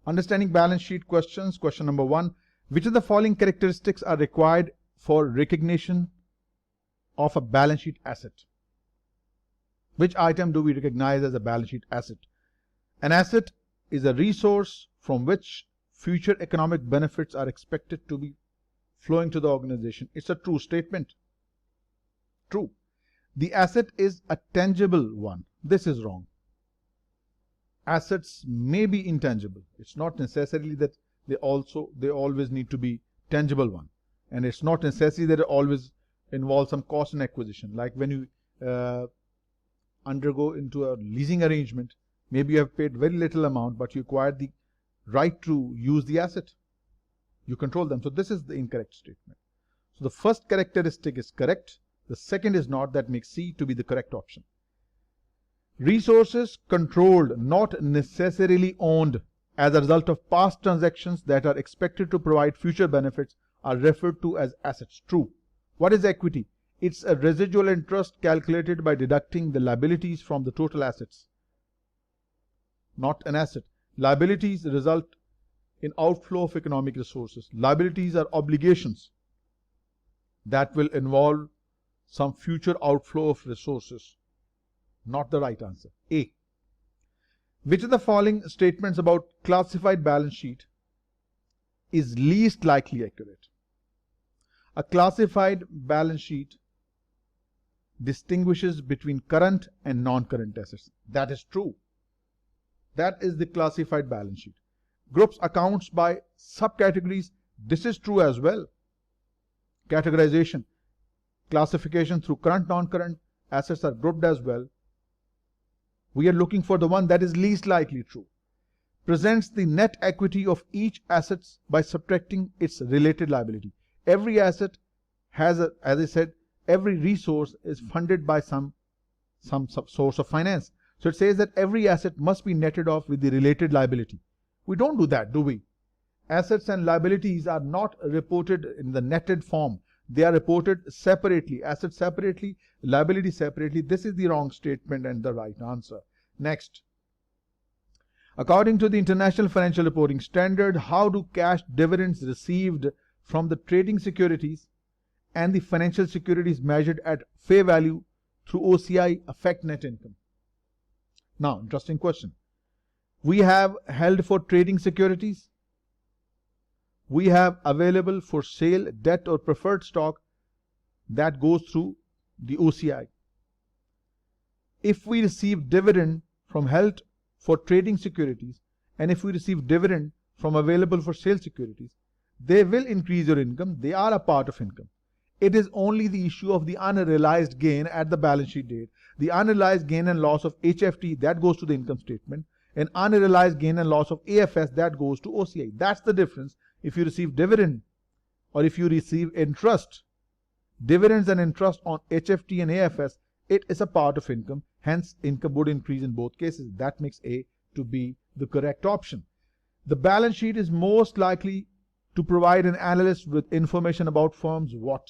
Understanding balance sheet questions. Question number 1. Which of the following characteristics are required for recognition of a balance sheet asset? Which item do we recognize as a balance sheet asset? An asset is a resource from which future economic benefits are expected to be flowing to the organization. It's a true statement. True. The asset is a tangible one. This is wrong. Assets may be intangible. It's not necessarily that they always need to be tangible one. And it's not necessary that it always involves some cost and acquisition. Like when you undergo into a leasing arrangement, maybe you have paid very little amount, but you acquired the right to use the asset. You control them. So this is the incorrect statement. So the first characteristic is correct. The second is not. That makes C to be the correct option. Resources controlled, not necessarily owned, as a result of past transactions that are expected to provide future benefits are referred to as assets. True. What is equity? It's a residual interest calculated by deducting the liabilities from the total assets. Not an asset. Liabilities result in outflow of economic resources. Liabilities are obligations that will involve some future outflow of resources. Not the right answer. A. Which of the following statements about classified balance sheet is least likely accurate? A classified balance sheet distinguishes between current and non-current assets. That is true. That is the classified balance sheet. Groups accounts by subcategories. This is true as well. Categorization. Classification through current, non-current assets are grouped as well. We are looking for the one that is least likely true. Presents the net equity of each asset by subtracting its related liability. Every asset has, as I said, every resource is funded by some source of finance. So it says that every asset must be netted off with the related liability. We don't do that, do we? Assets and liabilities are not reported in the netted form. They are reported separately. Assets separately, liability separately. This is the wrong statement and the right answer. Next. According to the International Financial Reporting Standard, how do cash dividends received from the trading securities and the financial securities measured at fair value through OCI affect net income? Now, interesting question. We have held for trading securities. We have available for sale debt or preferred stock that goes through the OCI. If we receive dividend from held for trading securities and if we receive dividend from available for sale securities, they will increase your income. They are a part of income. It is only the issue of the unrealized gain at the balance sheet date. The unrealized gain and loss of HFT, that goes to the income statement, and unrealized gain and loss of AFS, that goes to OCI. That's the difference. If you receive dividend or if you receive interest, dividends and interest on HFT and AFS, it is a part of income. Hence, income would increase in both cases. That makes A to be the correct option. The balance sheet is most likely to provide an analyst with information about firms what?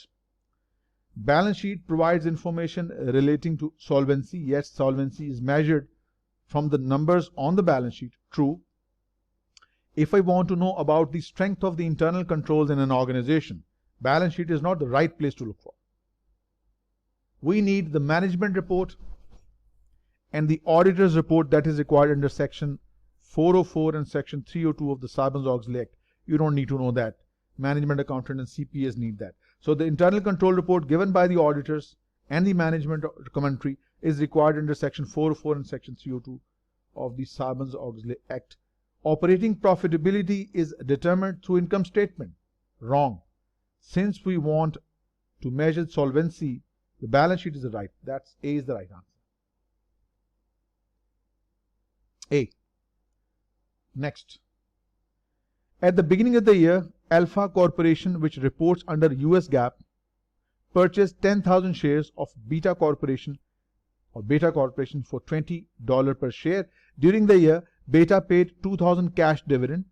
Balance sheet provides information relating to solvency. Yes, solvency is measured from the numbers on the balance sheet. True. If I want to know about the strength of the internal controls in an organization, balance sheet is not the right place to look for. We need the management report and the auditor's report that is required under section 404 and section 302 of the Sarbanes-Oxley Act. You don't need to know that. Management accountant and CPAs need that. So the internal control report given by the auditors and the management commentary is required under section 404 and section 302 of the Sarbanes-Oxley Act. Operating profitability is determined through income statement. Wrong. Since we want to measure solvency, the balance sheet is the right. That's A is the right answer. A. Next. At the beginning of the year, Alpha Corporation, which reports under US GAAP, purchased 10,000 shares of Beta Corporation for $20 per share. During the year, Beta paid 2,000 cash dividend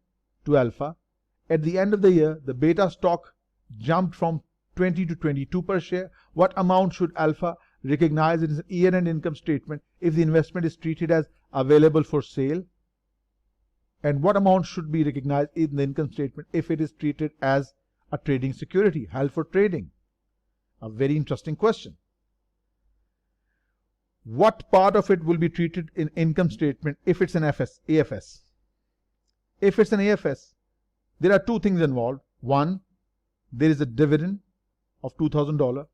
to Alpha. At the end of the year, the Beta stock jumped from 20 to 22 per share. What amount should Alpha recognize in its year-end income statement if the investment is treated as available for sale? And what amount should be recognized in the income statement if it is treated as a trading security, held for trading? A very interesting question. What part of it will be treated in income statement if it's an AFS? If it's an AFS, there are two things involved. One, there is a dividend of $2,000.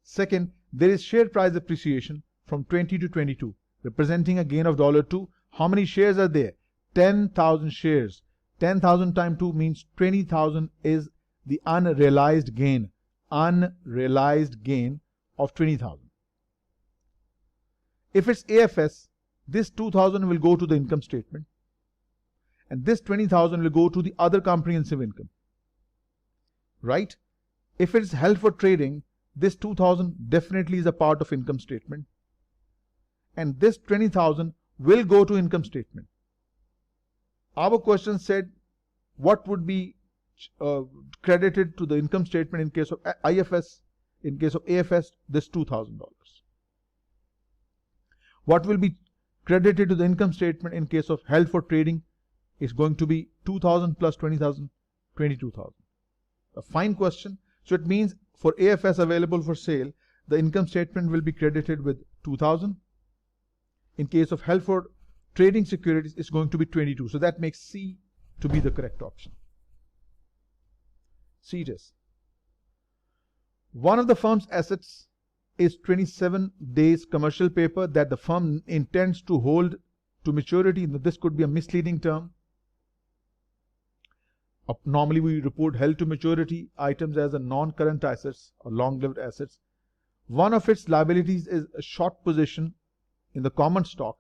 Second, there is share price appreciation from 20 to 22, representing a gain of $2. How many shares are there? 10,000 shares. 10,000 times 2 means 20,000 is the unrealized gain. Unrealized gain of 20,000. If it's AFS, this 2,000 will go to the income statement, and this 20,000 will go to the other comprehensive income. Right? If it's held for trading, this 2,000 definitely is a part of income statement, and this 20,000 will go to income statement. Our question said what would be credited to the income statement in case of IFS, in case of AFS, this $2,000. What will be credited to the income statement in case of held for trading is going to be 2,000 plus 20,000, 22,000. A fine question. So it means for AFS available for sale, the income statement will be credited with 2,000. In case of held for trading securities, it's going to be 22. So that makes C to be the correct option. C it is. One of the firm's assets is 27 days commercial paper that the firm intends to hold to maturity. This could be a misleading term. Normally we report held to maturity items as a non-current assets or long-lived assets. One of its liabilities is a short position in the common stock,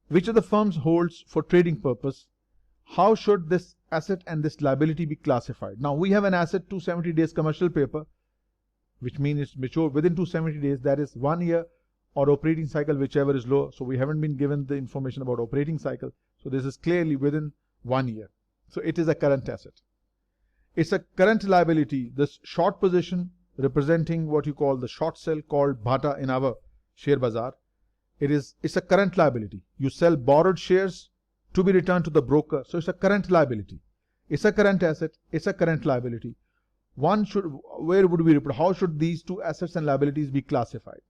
which of the firms holds for trading purpose. How should this asset and this liability be classified? Now we have an asset 270 days commercial paper, which means it's mature within 270 days, that is 1 year or operating cycle, whichever is lower. So we haven't been given the information about operating cycle. So this is clearly within 1 year. So it is a current asset. It's a current liability. This short position representing what you call the short sell called bhata in our share bazaar. It's a current liability. You sell borrowed shares to be returned to the broker. So it's a current liability. It's a current asset. It's a current liability. Where would we report? How should these two assets and liabilities be classified?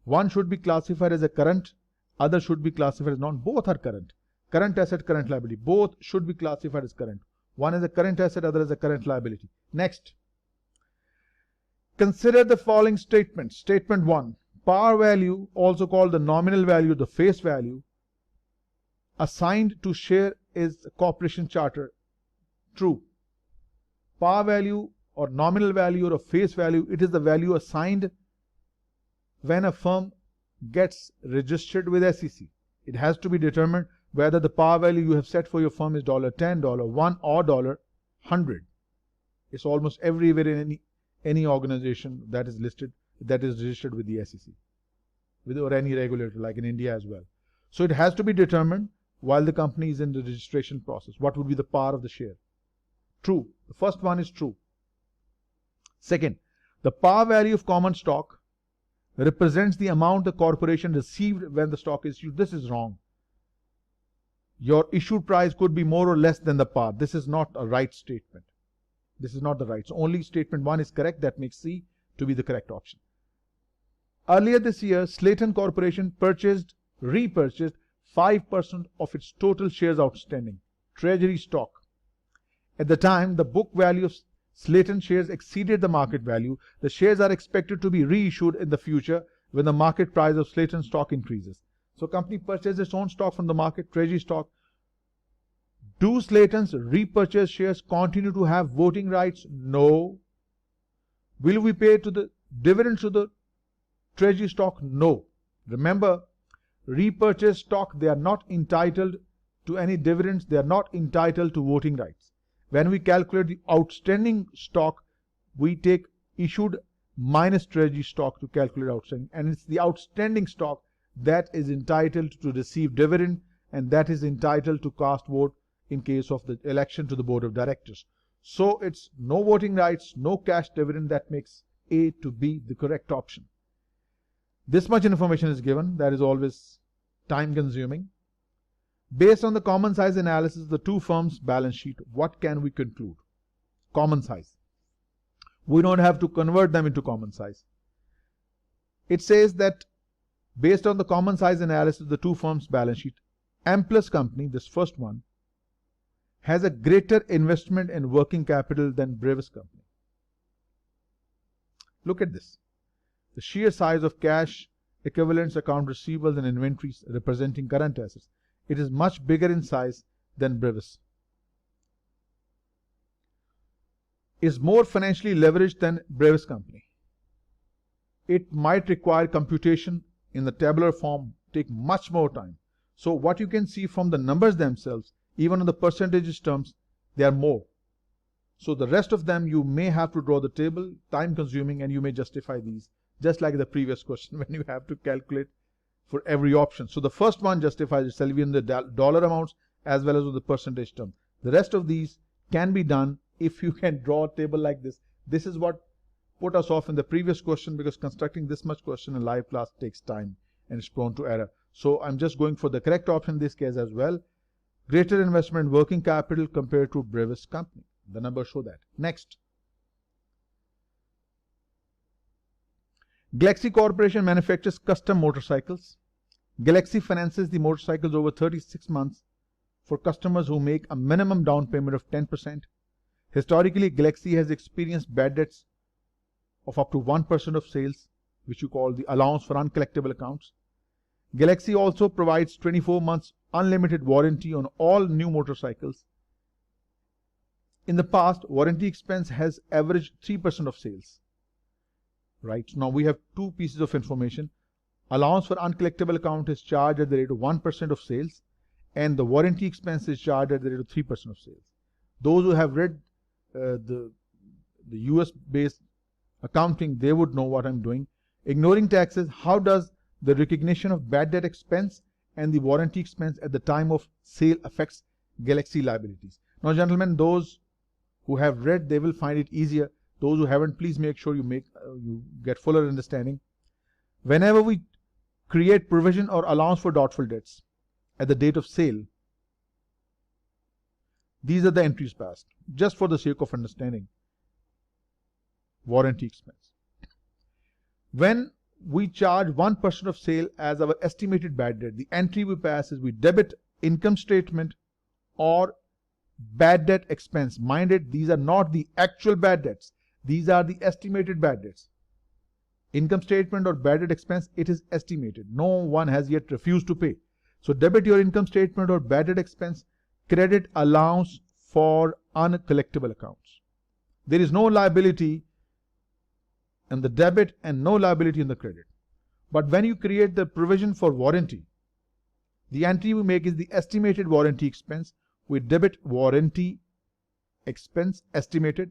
One should be classified as a current, other should be classified as non. Both are current. Current asset, current liability. Both should be classified as current. One is a current asset, other is a current liability. Next, consider the following statements. Statement 1. Par value, also called the nominal value, the face value, assigned to share is corporation charter. True. Par value or nominal value or a face value, it is the value assigned when a firm gets registered with SEC. It has to be determined whether the par value you have set for your firm is $10, $1 or $100. It's almost everywhere in any organization that is listed, that is registered with the SEC, or any regulator like in India as well. So it has to be determined while the company is in the registration process. What would be the par of the share? True. The first one is true. Second, the par value of common stock represents the amount the corporation received when the stock is issued. This is wrong. Your issued price could be more or less than the par. This is not a right statement. This is not the right. So only statement 1 is correct. That makes C to be the correct option. Earlier this year, Slayton Corporation repurchased 5% of its total shares outstanding, treasury stock. At the time, the book value of Slayton shares exceeded the market value. The shares are expected to be reissued in the future when the market price of Slayton stock increases. So company purchases its own stock from the market, treasury stock. Do Slayton's repurchased shares continue to have voting rights? No. Will we pay to the dividends to the treasury stock? No. Remember, repurchased stock, they are not entitled to any dividends. They are not entitled to voting rights. When we calculate the outstanding stock, we take issued minus treasury stock to calculate outstanding. And it's the outstanding stock that is entitled to receive dividend, and that is entitled to cast vote in case of the election to the board of directors. So it's no voting rights, no cash dividend. That makes A to be the correct option. This much information is given. That is always time consuming. Based on the common size analysis of the two firms' balance sheet, what can we conclude? Common size. We don't have to convert them into common size. It says that based on the common size analysis of the two firms' balance sheet, M Plus Company, this first one, has a greater investment in working capital than Brevis Company. Look at this. The sheer size of cash, equivalents, account receivables and inventories representing current assets. It is much bigger in size than Brevis. Is more financially leveraged than Brevis Company. It might require computation in the tabular form, take much more time. So what you can see from the numbers themselves, even on the percentages terms, they are more. So the rest of them you may have to draw the table, time consuming, and you may justify these, just like the previous question when you have to calculate for every option. So the first one justifies itself in the dollar amounts as well as with the percentage term. The rest of these can be done if you can draw a table like this. This is what put us off in the previous question, because constructing this much question in live class takes time and is prone to error. So I'm just going for the correct option in this case as well. Greater investment in working capital compared to Brevis Company. The numbers show that. Next. Galaxy Corporation manufactures custom motorcycles. Galaxy finances the motorcycles over 36 months for customers who make a minimum down payment of 10%. Historically, Galaxy has experienced bad debts of up to 1% of sales, which you call the allowance for uncollectible accounts. Galaxy also provides 24 months unlimited warranty on all new motorcycles. In the past, warranty expense has averaged 3% of sales. Right, now we have two pieces of information. Allowance for uncollectible account is charged at the rate of 1% of sales, and the warranty expense is charged at the rate of 3% of sales. Those who have read the US based accounting, they would know what I'm doing. Ignoring taxes, how does the recognition of bad debt expense and the warranty expense at the time of sale affects Galaxy liabilities? Now gentlemen, those who have read, they will find it easier. Those who haven't, please make sure you get fuller understanding. Whenever we create provision or allowance for doubtful debts at the date of sale, these are the entries passed, just for the sake of understanding. Warranty expense. When we charge 1% of sale as our estimated bad debt, the entry we pass is we debit income statement or bad debt expense. Mind it, these are not the actual bad debts. These are the estimated bad debts. Income statement or bad debt expense, it is estimated. No one has yet refused to pay. So debit your income statement or bad debt expense, credit allowance for uncollectible accounts. There is no liability in the debit and no liability in the credit. But when you create the provision for warranty, the entry we make is the estimated warranty expense. We debit warranty expense estimated.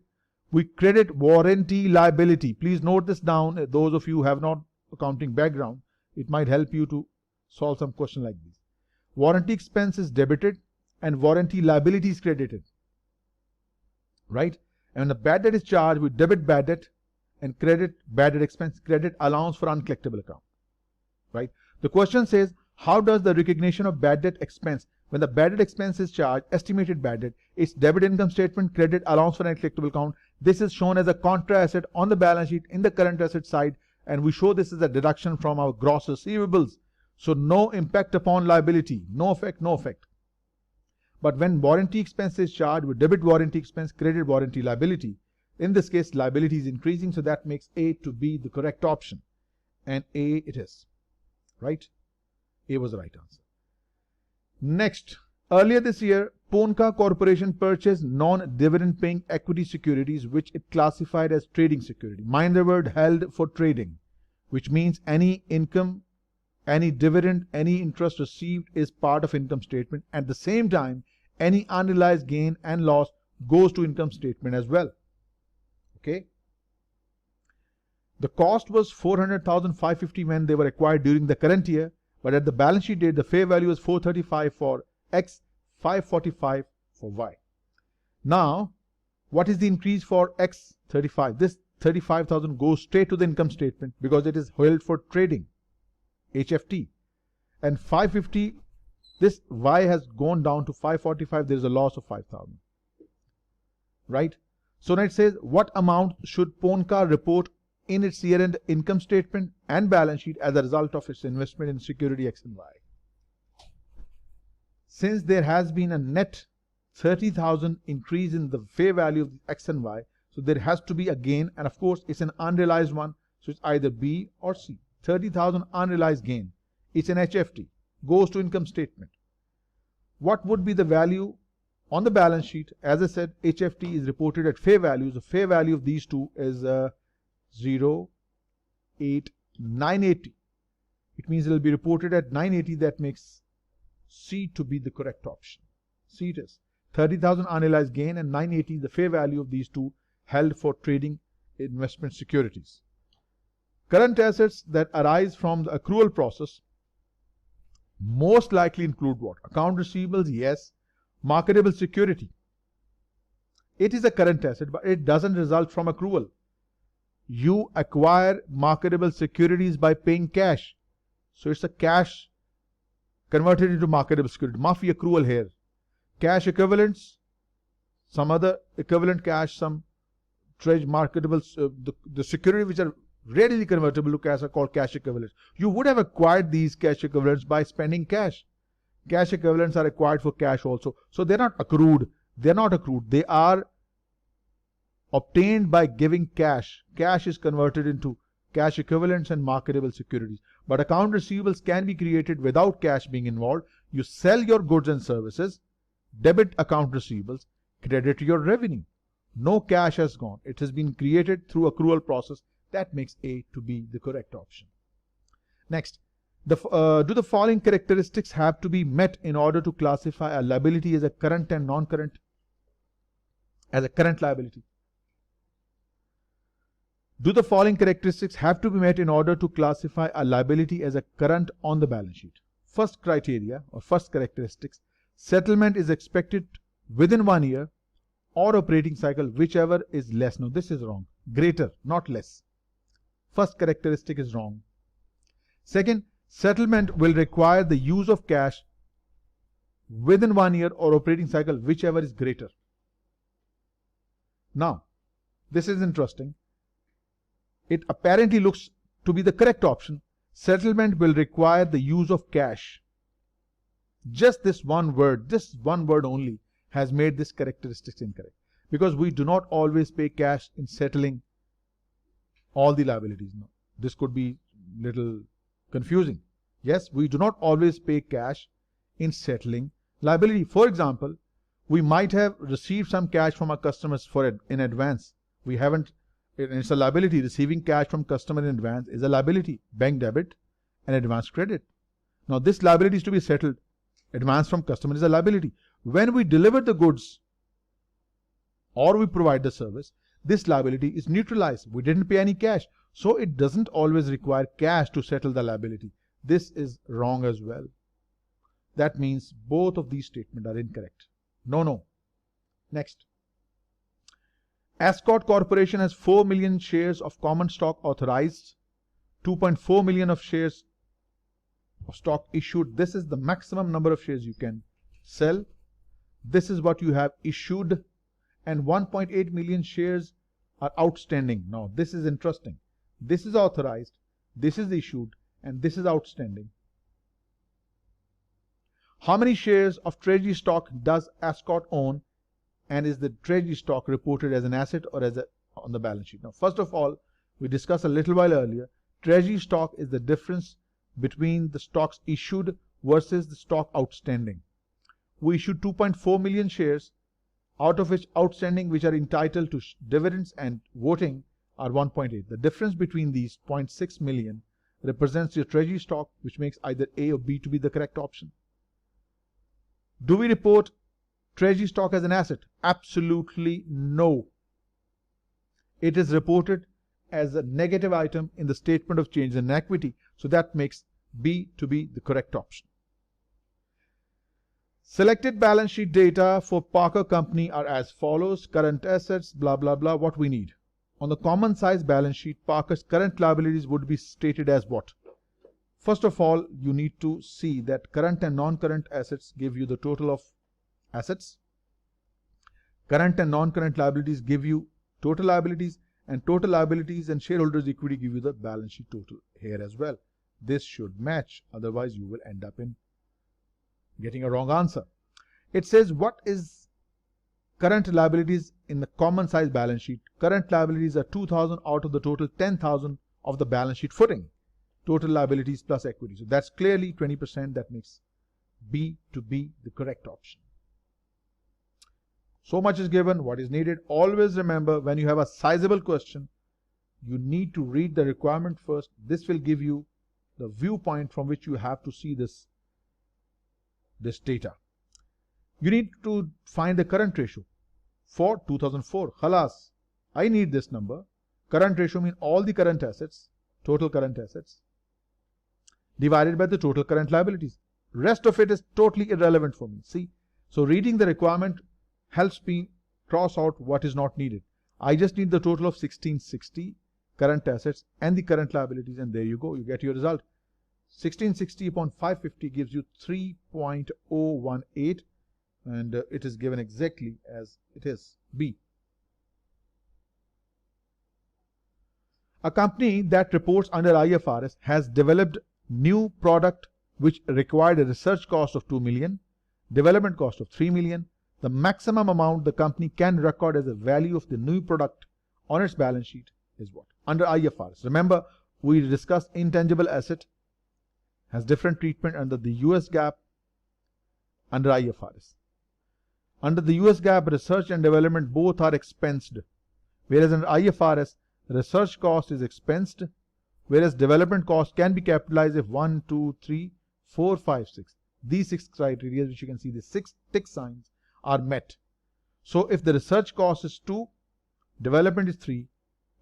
We credit warranty liability. Please note this down. Those of you who have not accounting background, it might help you to solve some question like this. Warranty expense is debited and warranty liability is credited. Right? And when the bad debt is charged, we debit bad debt and credit bad debt expense, credit allowance for uncollectible account. Right? The question says, how does the recognition of bad debt expense, when the bad debt expense is charged, estimated bad debt, it's debit income statement, credit allowance for uncollectible account. This is shown as a contra asset on the balance sheet in the current asset side, and we show this as a deduction from our gross receivables. So no impact upon liability, no effect, no effect. But when warranty expense is charged, we debit warranty expense, credit warranty liability. In this case, liability is increasing, so that makes A to be the correct option. And A it is. Right? A was the right answer. Next, earlier this year, Ponca Corporation purchased non-dividend paying equity securities which it classified as trading security. Mind the word held for trading, which means any income, any dividend, any interest received is part of income statement. At the same time, any unrealized gain and loss goes to income statement as well. Okay. The cost was 400,550 when they were acquired during the current year, but at the balance sheet date, the fair value is 435 for X, 545 for Y. Now, what is the increase for X? 35. This 35,000 goes straight to the income statement because it is held for trading, HFT. And 550 This Y has gone down to 545. There is a loss of 5,000. Right? So now it says, what amount should Ponca report in its year-end income statement and balance sheet as a result of its investment in security X and Y? Since there has been a net 30,000 increase in the fair value of X and Y, so there has to be a gain, and of course it's an unrealized one, so it's either B or C. 30,000 unrealized gain. It's an HFT, goes to income statement. What would be the value on the balance sheet? As I said, HFT is reported at fair value. The fair value of these two is 0,8980. It means it will be reported at 980. That makes C to be the correct option. C it is. 30,000 unrealized gain and 980 the fair value of these two held for trading investment securities. Current assets that arise from the accrual process most likely include what? Account receivables, yes. Marketable security. It is a current asset, but it doesn't result from accrual. You acquire marketable securities by paying cash. So it's a cash converted into marketable security. Maafi accrual here. Cash equivalents, some other equivalent cash, some trade marketable, the security which are readily convertible to cash are called cash equivalents. You would have acquired these cash equivalents by spending cash. Cash equivalents are acquired for cash also. So they're not accrued. They're not accrued. They are obtained by giving cash. Cash is converted into cash equivalents and marketable securities. But account receivables can be created without cash being involved. You sell your goods and services, debit account receivables, credit your revenue. No cash has gone. It has been created through accrual process. That makes A to be the correct option. Next, do the following characteristics have to be met in order to classify a liability as a current and non-current? As a current liability. Do the following characteristics have to be met in order to classify a liability as a current on the balance sheet? First criteria or first characteristics, settlement is expected within 1 year or operating cycle, whichever is less. No, this is wrong. Greater, not less. First characteristic is wrong. Second, settlement will require the use of cash within 1 year or operating cycle, whichever is greater. Now, this is interesting. It apparently looks to be the correct option. Settlement will require the use of cash. Just this one word only has made this characteristic incorrect. Because we do not always pay cash in settling all the liabilities. No, this could be little confusing. Yes, we do not always pay cash in settling liability. For example, we might have received some cash from our customers in advance. We haven't, it's a liability. Receiving cash from customer in advance is a liability. Bank debit and advance credit. Now this liability is to be settled. Advance from customer is a liability. When we deliver the goods or we provide the service, this liability is neutralized. We didn't pay any cash. So it doesn't always require cash to settle the liability. This is wrong as well. That means both of these statements are incorrect. No. Next. Ascot Corporation has 4 million shares of common stock authorized, 2.4 million of shares of stock issued. This is the maximum number of shares you can sell. This is what you have issued, and 1.8 million shares are outstanding. Now this is interesting. This is authorized, this is issued, and this is outstanding. How many shares of treasury stock does Ascot own, and is the treasury stock reported as an asset or as on the balance sheet? Now, first of all, we discussed a little while earlier, treasury stock is the difference between the stocks issued versus the stock outstanding. We issued 2.4 million shares, out of which outstanding, which are entitled to dividends and voting, are 1.8. The difference between these 0.6 million represents your treasury stock, which makes either A or B to be the correct option. Do we report treasury stock as an asset? Absolutely no. It is reported as a negative item in the statement of change in equity. So that makes B to be the correct option. Selected balance sheet data for Parker Company are as follows. Current assets, blah, blah, blah, what we need. On the common size balance sheet, Parker's current liabilities would be stated as what? First of all, you need to see that current and non-current assets give you the total of assets. Current and non-current liabilities give you total liabilities, and total liabilities and shareholders' equity give you the balance sheet total here as well. This should match, otherwise you will end up in getting a wrong answer. It says what is current liabilities in the common size balance sheet. Current liabilities are 2,000 out of the total 10,000 of the balance sheet footing. Total liabilities plus equity. So that's clearly 20%. That makes B to be the correct option. So much is given. What is needed? Always remember, when you have a sizable question, you need to read the requirement first. This will give you the viewpoint from which you have to see this data. You need to find the current ratio for 2004. Khalas, I need this number. Current ratio means all the current assets, total current assets, divided by the total current liabilities. Rest of it is totally irrelevant for me. See, so reading the requirement helps me cross out what is not needed. I just need the total of 1660 current assets and the current liabilities, and there you go. You get your result. 1660 upon 550 gives you 3.018, and it is given exactly as it is, B. A company that reports under IFRS has developed new product which required a research cost of 2 million, development cost of 3 million. The maximum amount the company can record as a value of the new product on its balance sheet is what? Under IFRS. Remember, we discussed intangible asset has different treatment under the US GAAP, under IFRS. Under the US GAAP, research and development both are expensed, whereas under IFRS, research cost is expensed, whereas development cost can be capitalized if 1, 2, 3, 4, 5, 6. These 6 criteria, which you can see the 6 tick signs, are met. So if the research cost is 2, development is 3,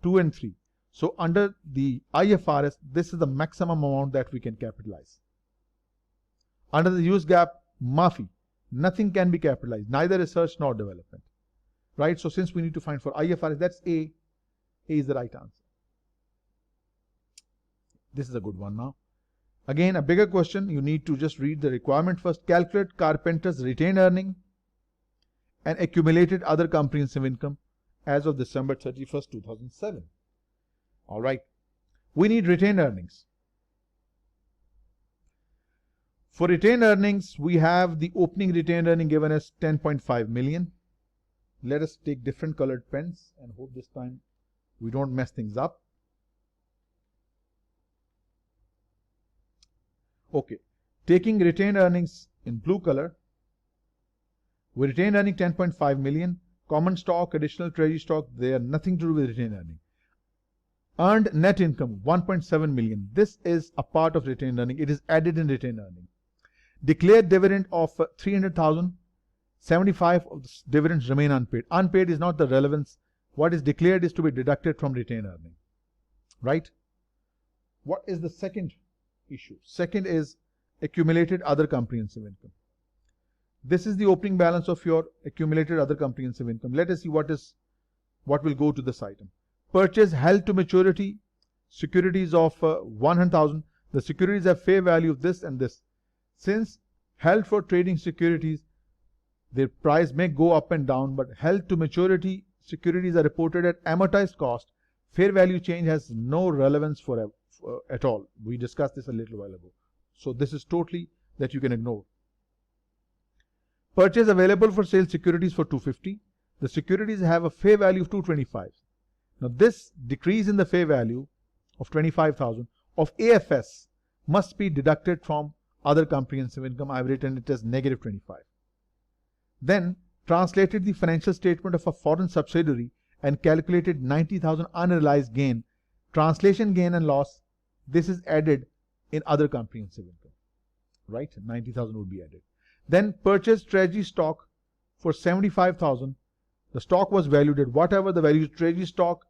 2 and 3. So under the IFRS, this is the maximum amount that we can capitalize. Under the US GAAP, Maafi, nothing can be capitalized, neither research nor development. Right? So since we need to find for IFRS, that's A. A is the right answer. This is a good one now. Again, a bigger question, you need to just read the requirement first. Calculate Carpenter's retained earning and accumulated other comprehensive income as of December 31st, 2007. All right. We need retained earnings. For retained earnings, we have the opening retained earning given as 10.5 million. Let us take different colored pens and hope this time we don't mess things up. Okay. Taking retained earnings in blue color, we retained earning 10.5 million. Common stock, additional treasury stock, they are nothing to do with retained earning. Earned net income 1.7 million. This is a part of retained earning. It is added in retained earning. Declared dividend of 300,000. 75 of the dividends remain unpaid. Unpaid is not the relevance. What is declared is to be deducted from retained earning. Right? What is the second issue? Second is accumulated other comprehensive income. This is the opening balance of your accumulated other comprehensive income. Let us see what will go to this item. Purchase held to maturity securities of 100,000. The securities have fair value of this and this. Since held for trading securities, their price may go up and down, but held to maturity securities are reported at amortized cost. Fair value change has no relevance at all. We discussed this a little while ago. So this is totally that you can ignore. Purchase available for sale securities for 250. The securities have a fair value of 225. Now this decrease in the fair value of 25,000 of AFS must be deducted from other comprehensive income. I've written it as negative 25. Then translated the financial statement of a foreign subsidiary and calculated 90,000 unrealized gain. Translation gain and loss, this is added in other comprehensive income. Right? 90,000 would be added. Then purchased treasury stock for 75,000. The stock was valued at whatever the value of treasury stock,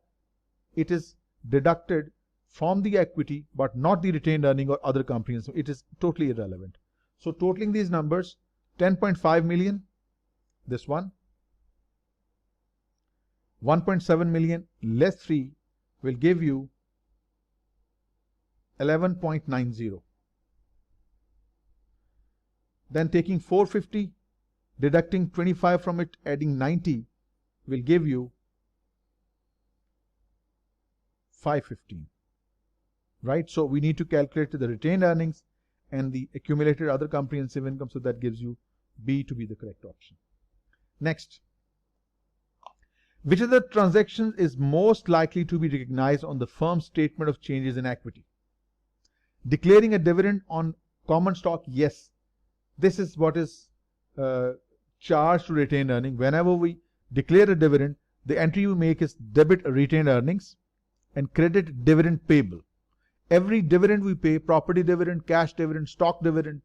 it is deducted from the equity but not the retained earning or other comprehensive. It is totally irrelevant. So totaling these numbers, 10.5 million, this one, 1.7 million less 3 will give you 11.90. Then taking 450, deducting 25 from it, adding 90 will give you 515. Right? So we need to calculate the retained earnings and the accumulated other comprehensive income. So that gives you B to be the correct option. Next. Which of the transactions is most likely to be recognized on the firm's statement of changes in equity? Declaring a dividend on common stock, yes. This is what is charged to retained earning. Whenever we declare a dividend, the entry we make is debit retained earnings and credit dividend payable. Every dividend we pay, property dividend, cash dividend, stock dividend,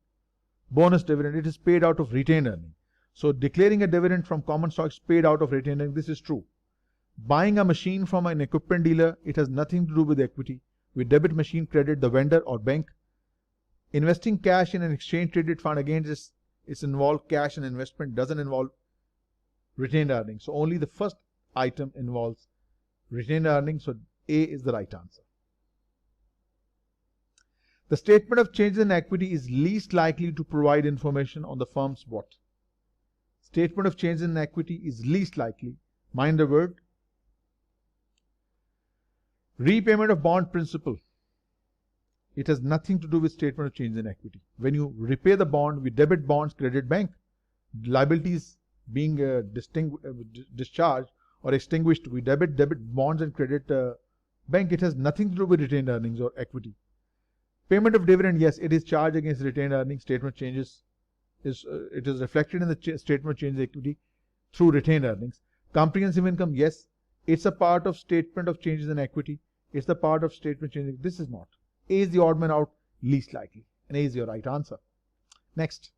bonus dividend, it is paid out of retained earning. So declaring a dividend from common stock is paid out of retained earning. This is true. Buying a machine from an equipment dealer, it has nothing to do with equity. We debit machine, credit the vendor or bank. Investing cash in an exchange traded fund, again it's involved cash and investment, doesn't involve retained earnings. So only the first item involves retained earnings. So A is the right answer. The statement of changes in equity is least likely to provide information on the firm's what? Statement of changes in equity is least likely. Mind the word. Repayment of bond principal. It has nothing to do with statement of changes in equity. When you repay the bond, we debit bonds, credit bank. Liabilities being discharged or extinguished, we debit bonds and credit bank. It has nothing to do with retained earnings or equity. Payment of dividend, yes, it is charged against retained earnings. Statement changes it is reflected in the statement of changes in equity through retained earnings. Comprehensive income, yes, it's a part of statement of changes in equity. It's the part of statement changes. This is not. A is the odd man out, least likely, and A is your right answer. Next.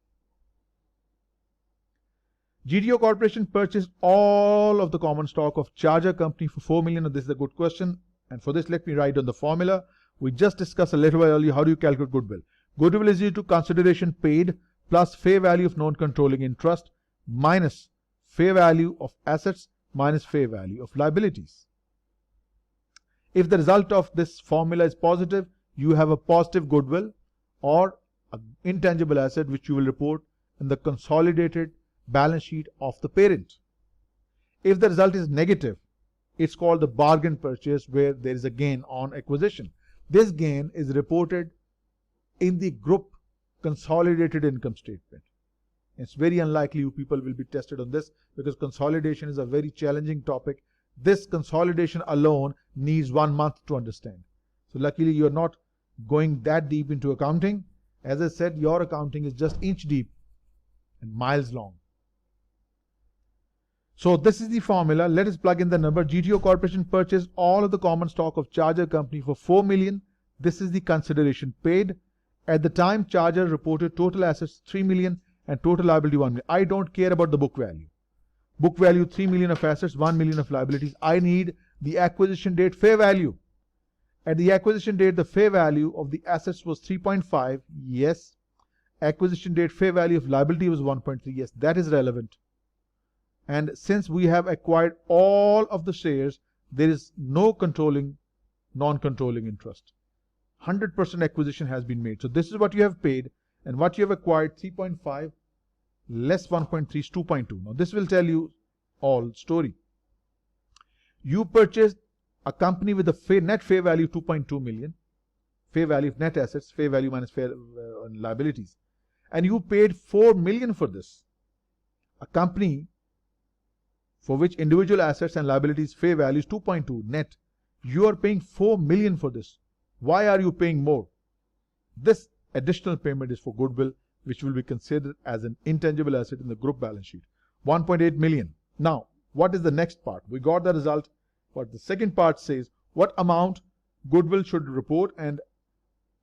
GTO Corporation purchased all of the common stock of Charger Company for 4 million. This is a good question, and for this let me write on the formula. We just discussed a little while earlier how do you calculate goodwill. Goodwill is equal to consideration paid plus fair value of non-controlling interest minus fair value of assets minus fair value of liabilities. If the result of this formula is positive, you have a positive goodwill or an intangible asset which you will report in the consolidated balance sheet of the parent. If the result is negative, it's called the bargain purchase, where there is a gain on acquisition. This gain is reported in the group consolidated income statement. It's very unlikely you people will be tested on this because consolidation is a very challenging topic. This consolidation alone needs 1 month to understand. So luckily you are not going that deep into accounting. As I said, your accounting is just inch deep and miles long. So this is the formula. Let us plug in the number. GTO Corporation purchased all of the common stock of Charger Company for 4 million. This is the consideration paid. At the time, Charger reported total assets 3 million and total liability 1 million. I don't care about the book value. Book value 3 million of assets, 1 million of liabilities. I need the acquisition date fair value. At the acquisition date, the fair value of the assets was 3.5. Yes. Acquisition date fair value of liability was 1.3. Yes, that is relevant. And since we have acquired all of the shares, there is no non-controlling interest. 100% acquisition has been made. So this is what you have paid, and what you have acquired, 3.5 less 1.3 is 2.2. Now this will tell you all story. You purchased a company with a net fair value of 2.2 million, fair value of net assets, fair value minus fair liabilities, and you paid 4 million for this. A company for which individual assets and liabilities fair value is 2.2 net. You are paying 4 million for this. Why are you paying more? This additional payment is for goodwill, which will be considered as an intangible asset in the group balance sheet. 1.8 million. Now, what is the next part? We got the result. What the second part says, what amount goodwill should report, and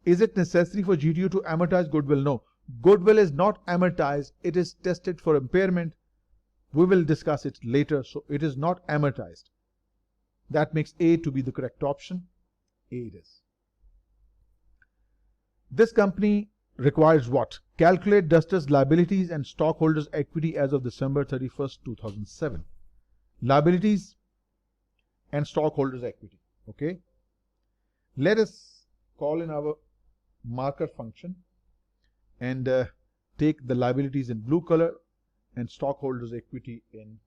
is it necessary for GTO to amortize goodwill? No. Goodwill is not amortized. It is tested for impairment. We will discuss it later. So it is not amortized. That makes A to be the correct option. A it is. This company requires what? Calculate Duster's liabilities and stockholders' equity as of December 31st, 2007. Liabilities and stockholders' equity. Okay. Let us call in our marker function and take the liabilities in blue color and stockholders' equity in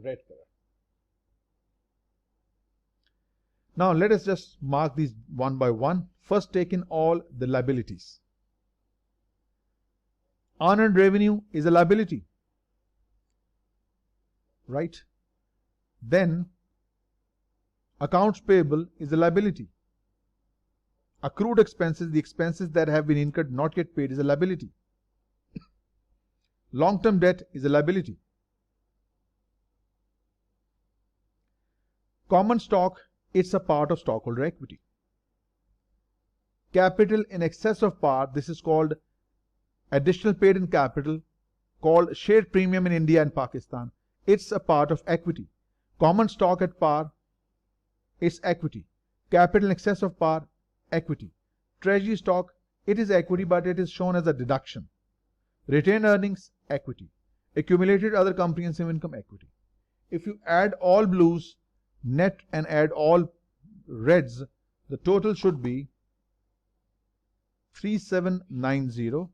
red color. Now let us just mark these one by one. First, take in all the liabilities. Unearned revenue is a liability, right? Then accounts payable is a liability. Accrued expenses, the expenses that have been incurred not yet paid, is a liability. Long-term debt is a liability. Common stock, it's a part of stockholder equity. Capital in excess of par, this is called additional paid in capital, called share premium in India and Pakistan. It's a part of equity. Common stock at par, it's equity. Capital in excess of par, equity. Treasury stock, it is equity, but it is shown as a deduction. Retained earnings, equity. Accumulated other comprehensive income, equity. If you add all blues net and add all reds, the total should be 3790,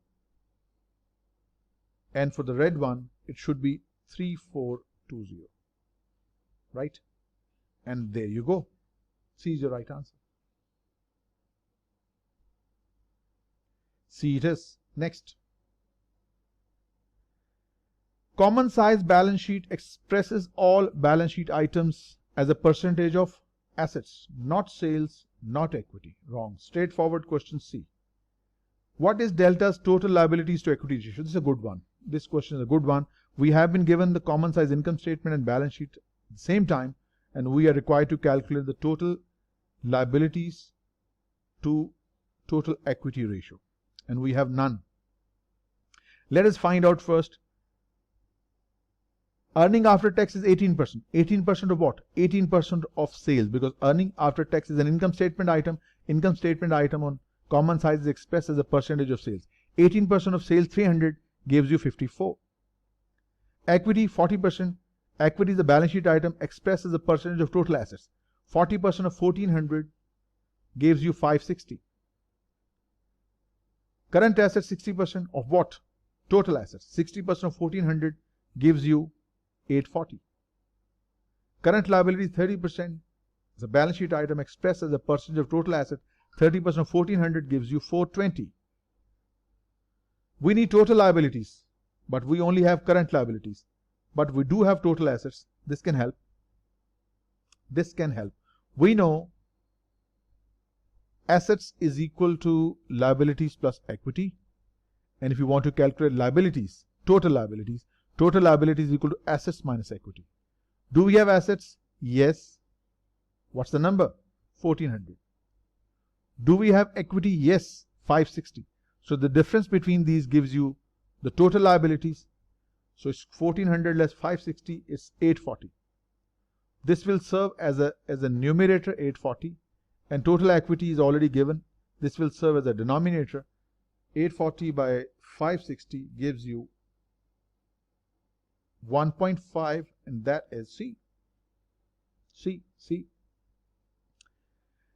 and for the red one it should be 3420, right? And there you go. C is your right answer. C it is. Next. Common size balance sheet expresses all balance sheet items as a percentage of assets, not sales, not equity. Wrong. Straightforward question C. What is Delta's total liabilities to equity ratio? This is a good one. This question is a good one. We have been given the common size income statement and balance sheet at the same time, and we are required to calculate the total liabilities to total equity ratio, and we have none. Let us find out first. Earning after tax is 18%. 18% of what? 18% of sales, because earning after tax is an income statement item. Income statement item on common size is expressed as a percentage of sales. 18% of sales, 300, gives you 54. Equity, 40%. Equity is a balance sheet item expressed as a percentage of total assets. 40% of 1400 gives you 560. Current assets, 60% of what? Total assets. 60% of 1400 gives you 840. Current liabilities, 30%. It's a balance sheet item expressed as a percentage of total assets. 30% of 1400 gives you 420. We need total liabilities, but we only have current liabilities. But we do have total assets. This can help. This can help. We know assets is equal to liabilities plus equity. And if you want to calculate liabilities, total liabilities is equal to assets minus equity. Do we have assets? Yes. What's the number? 1400. Do we have equity? Yes. 560. So the difference between these gives you the total liabilities. So it's 1400 less 560 is 840. This will serve as a numerator, 840, and total equity is already given. This will serve as a denominator. 840 by 560 gives you 1.5, and that is C. C.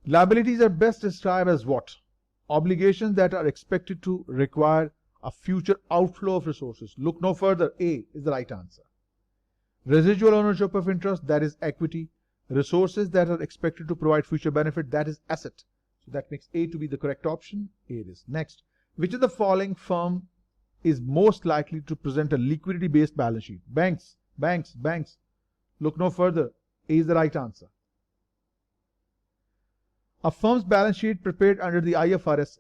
Liabilities are best described as what? Obligations that are expected to require a future outflow of resources. Look no further. A is the right answer. Residual ownership of interest, that is equity. Resources that are expected to provide future benefit, that is asset. So that makes A to be the correct option. A it is. Next. Which of the following firm is most likely to present a liquidity-based balance sheet? Banks. Look no further. A is the right answer. A firm's balance sheet prepared under the IFRS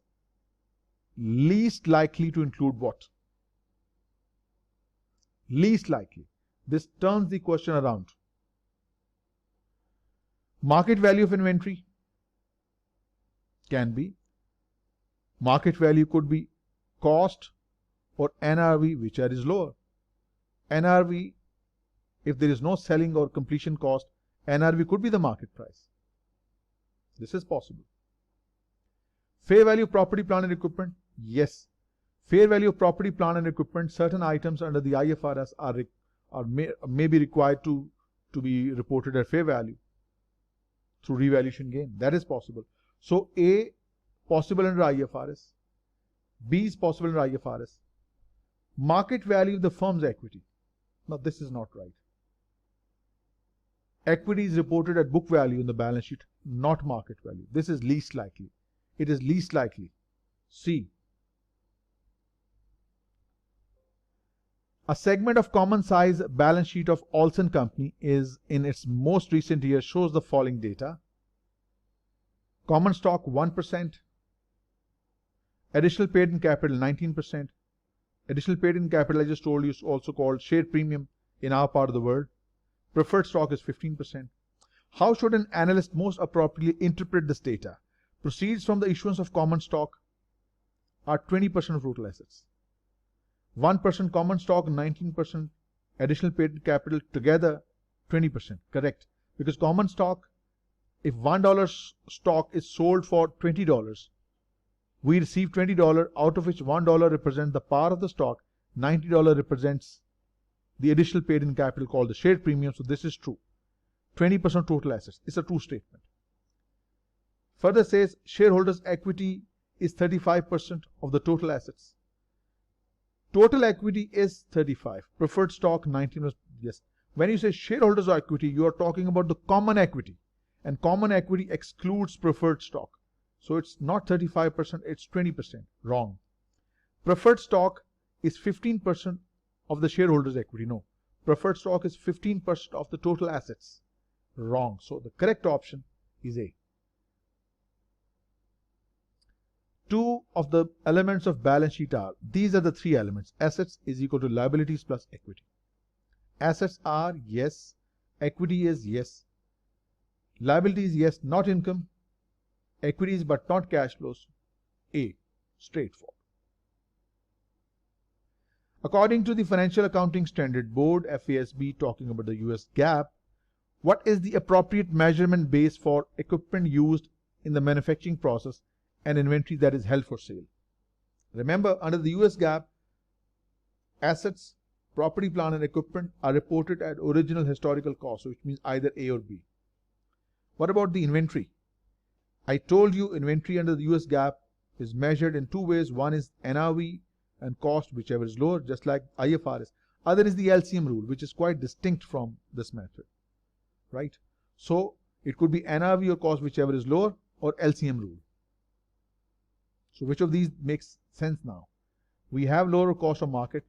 least likely to include what? Least likely. This turns the question around. Market value of inventory can be. Market value could be cost or NRV, whichever is lower. NRV, if there is no selling or completion cost, NRV could be the market price. This is possible. Fair value of property, plant and equipment. Yes. Fair value of property, plant and equipment, certain items under the IFRS may be required to be reported at fair value through revaluation gain. That is possible. So A, possible under IFRS. B is possible in IFRS. Market value of the firm's equity. Now this is not right. Equity is reported at book value in the balance sheet, not market value. This is least likely. It is least likely. C. A segment of common size balance sheet of Olson Company is in its most recent year shows the following data. Common stock 1%, additional paid in capital 19%. Additional paid in capital, I just told you, is also called share premium in our part of the world. Preferred stock is 15%. How should an analyst most appropriately interpret this data? Proceeds from the issuance of common stock are 20% of total assets. 1% common stock, 19% additional paid in capital, together 20%. Correct. Because common stock, if $1 stock is sold for $20, we receive $20, out of which $1 represents the par of the stock, $90 represents the additional paid in capital called the share premium. So this is true. 20% total assets. It's a true statement. Further says shareholders' equity is 35% of the total assets. Total equity is 35. Preferred stock 19. Yes. When you say shareholders' equity, you are talking about the common equity. And common equity excludes preferred stock. So it's not 35%, it's 20%. Wrong. Preferred stock is 15% of the shareholders' equity. No. Preferred stock is 15% of the total assets. Wrong. So the correct option is A. Two of the elements of balance sheet are, these are the three elements. Assets is equal to liabilities plus equity. Assets are yes. Equity is yes. Liabilities, yes, not income. Equities, but not cash flows. A. Straightforward. According to the Financial Accounting Standard Board, FASB, talking about the US GAAP, what is the appropriate measurement base for equipment used in the manufacturing process and inventory that is held for sale? Remember, under the US GAAP, assets, property, plant and equipment are reported at original historical cost, which means either A or B. What about the inventory? I told you inventory under the US GAAP is measured in two ways. One is NRV and cost, whichever is lower, just like IFRS. Other is the LCM rule, which is quite distinct from this method, right? So it could be NRV or cost, whichever is lower, or LCM rule. So which of these makes sense now? We have lower cost of market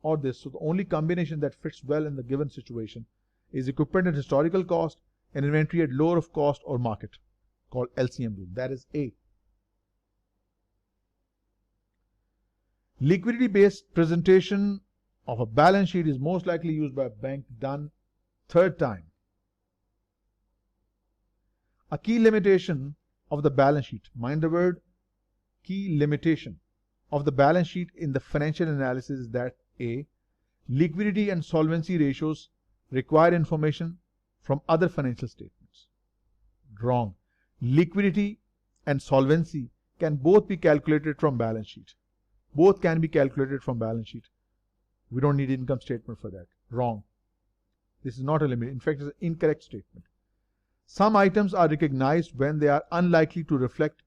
or this. So the only combination that fits well in the given situation is equipment at historical cost and inventory at lower of cost or market, called LCM rule. That is A. Liquidity-based presentation of a balance sheet is most likely used by a bank done third time. A key limitation of the balance sheet, mind the word, key limitation of the balance sheet in the financial analysis is that A. Liquidity and solvency ratios require information from other financial statements. Wrong. Liquidity and solvency can both be calculated from balance sheet. Both can be calculated from balance sheet. We don't need income statement for that. Wrong. This is not a limit. In fact, it's an incorrect statement. Some items are recognized when they are unlikely to reflect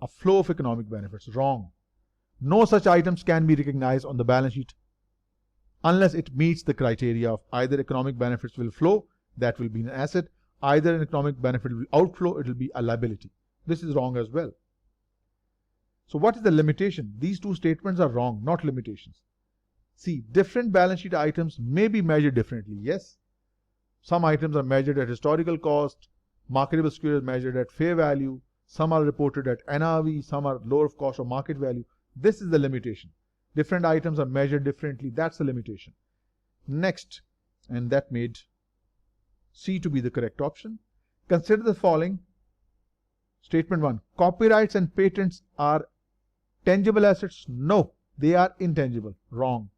a flow of economic benefits. Wrong. No such items can be recognized on the balance sheet unless it meets the criteria of either economic benefits will flow, that will be an asset, either an economic benefit will outflow, it will be a liability. This is wrong as well. So what is the limitation? These two statements are wrong, not limitations. See, different balance sheet items may be measured differently. Yes, some items are measured at historical cost, marketable securities measured at fair value, some are reported at NRV, some are lower of cost or market value. This is the limitation. Different items are measured differently. That's the limitation. Next, and that made C to be the correct option. Consider the following. Statement 1. Copyrights and patents are tangible assets? No, they are intangible. Wrong.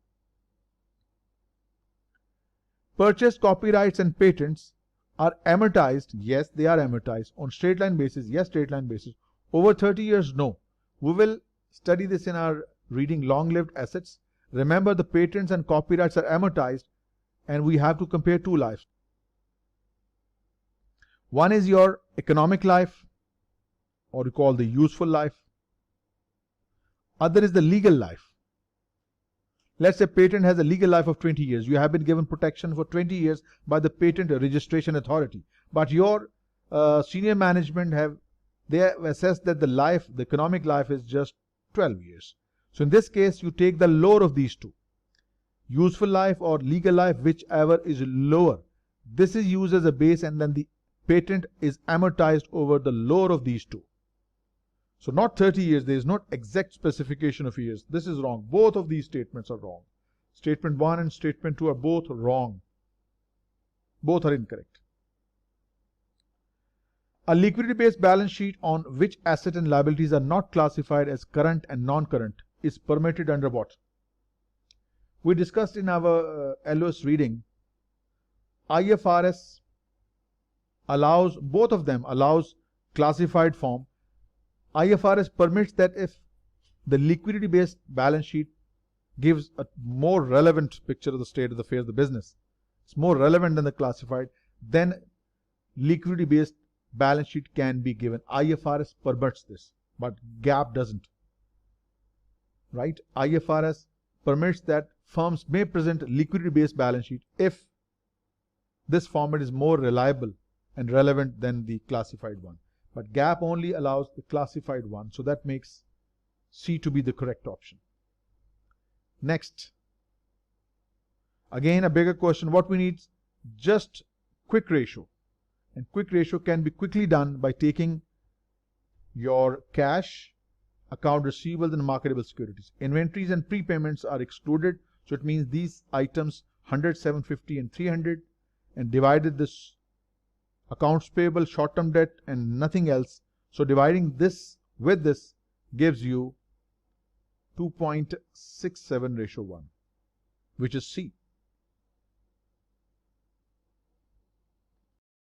Purchased copyrights and patents are amortized? Yes, they are amortized. On straight line basis? Yes, straight line basis. Over 30 years? No. We will study this in our reading long-lived assets. Remember, the patents and copyrights are amortized and we have to compare two lives. One is your economic life, or you call the useful life. Other is the legal life. Let's say patent has a legal life of 20 years. You have been given protection for 20 years by the Patent Registration Authority. But your senior management have assessed that the economic life is just 12 years. So in this case, you take the lower of these two. Useful life or legal life, whichever is lower. This is used as a base, and then the patent is amortized over the lower of these two. So not 30 years, there is not exact specification of years. This is wrong. Both of these statements are wrong. Statement 1 and statement 2 are both wrong. Both are incorrect. A liquidity-based balance sheet on which asset and liabilities are not classified as current and non-current is permitted under what? We discussed in our LOS reading, IFRS allows, both of them allows classified form. IFRS permits that if the liquidity-based balance sheet gives a more relevant picture of the state of the affairs of the business, it's more relevant than the classified, then liquidity-based balance sheet can be given. IFRS permits this, but GAAP doesn't. Right? IFRS permits that firms may present liquidity-based balance sheet if this format is more reliable and relevant than the classified one. But GAAP only allows the classified one, so that makes C to be the correct option. Next, again a bigger question. What we need? Just quick ratio. And quick ratio can be quickly done by taking your cash, account receivables, and marketable securities. Inventories and prepayments are excluded, so it means these items 100, 750 and 300, and divided this accounts payable, short-term debt, and nothing else. So dividing this with this gives you 2.67:1, which is C.